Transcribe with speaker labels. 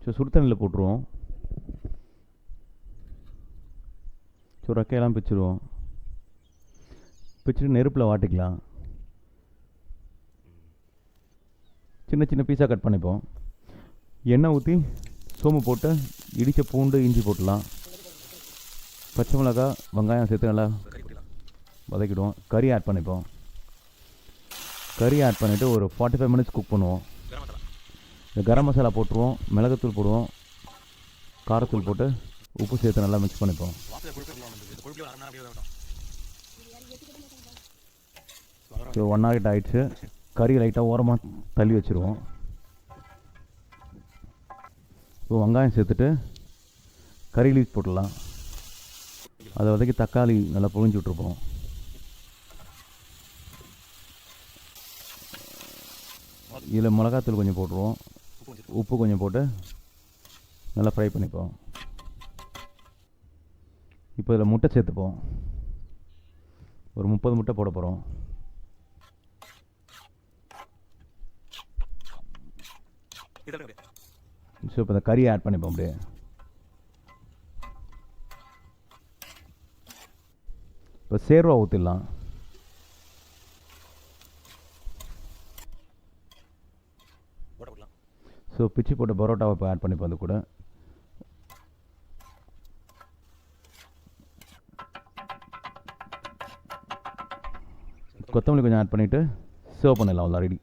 Speaker 1: So சுடு தண்ணியில் போட்டுருவோம். ஸோ ரெக்கையெல்லாம் பிச்சுருவோம். பிச்சுட்டு நெருப்பில் வாட்டிக்கலாம். சின்ன சின்ன பீஸாக கட் பண்ணிப்போம். எண்ணெய் ஊற்றி சோம்பு போட்டு இடித்த பூண்டு இஞ்சி போட்டுடலாம். பச்சை மிளகாய் வெங்காயம் சேர்த்து நல்லா வதக்கிடுவோம். கறி ஆட் பண்ணிப்போம். கறி ஆட் பண்ணிவிட்டு ஒரு 45 மினிட்ஸ் குக் பண்ணுவோம். இந்த கரம் மசாலா போட்டுருவோம், மிளகுத்தூள் போடுவோம், காரத்தூள் போட்டு உப்பு சேர்த்து நல்லா மிக்ஸ் பண்ணிப்போம். ஸோ 1 hour கிட்ட ஆயிடுச்சு. கறி லைட்டாக ஓரமாக தள்ளி வச்சுருவோம். இப்போ வெங்காயம் சேர்த்துட்டு கறி லீஸ் போட்டுடலாம். அதை வதக்கி தக்காளி நல்லா புழிஞ்சு விட்ருப்போம். இதில் மிளகாத்தூள் கொஞ்சம் போட்டுருவோம், உப்பு கொஞ்சம் போட்டு நல்லா ஃப்ரை பண்ணிப்போம். இப்போ இதில் முட்டை சேர்த்துப்போம். ஒரு 30 முட்டை போட போகிறோம். ஸோ இப்போ இந்த கறியை ஆட் பண்ணிப்போம். அப்படியே இப்போ சேர்வா ஊற்றிடலாம். ஸோ பிச்சு போட்ட பரோட்டாவை இப்போ ஆட் பண்ணிப்போம். அது கூட கொத்தமல்லி கொஞ்சம் ஆட் பண்ணிவிட்டு சர்வ் பண்ணிடலாம். அவ்வளோ ரெடி.